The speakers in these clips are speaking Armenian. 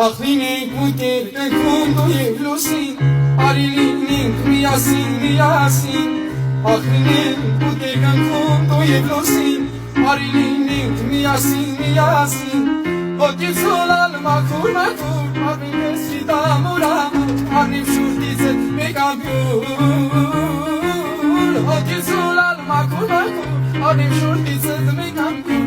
Ախլինենք մույտեր կնքում դու և լուսին Արիլինենք միասին Ախլինենք մույտեր կնքում դու և լուսին Արիլինենք միասին Հոգեցոլալ մաքուր Արնիմ հեսի դամուր Արնիմ շուրդից էտ մեկ ամբյուր Հոգեցոլալ մաքուր Արնիմ շուրդից էտ մեկ ամբյուր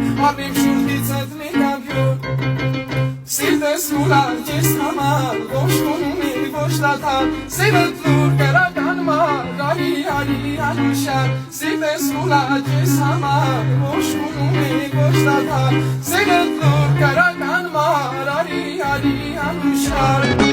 Սիրտես ուրար ես համար Ոչնում է ոչ դատար Սերդ լուր կրական մար Արի անուշար Սիրտես ուրար ես համար Ոչնում է ոչ դատար Սերդ լուր կրական մար Արի անուշար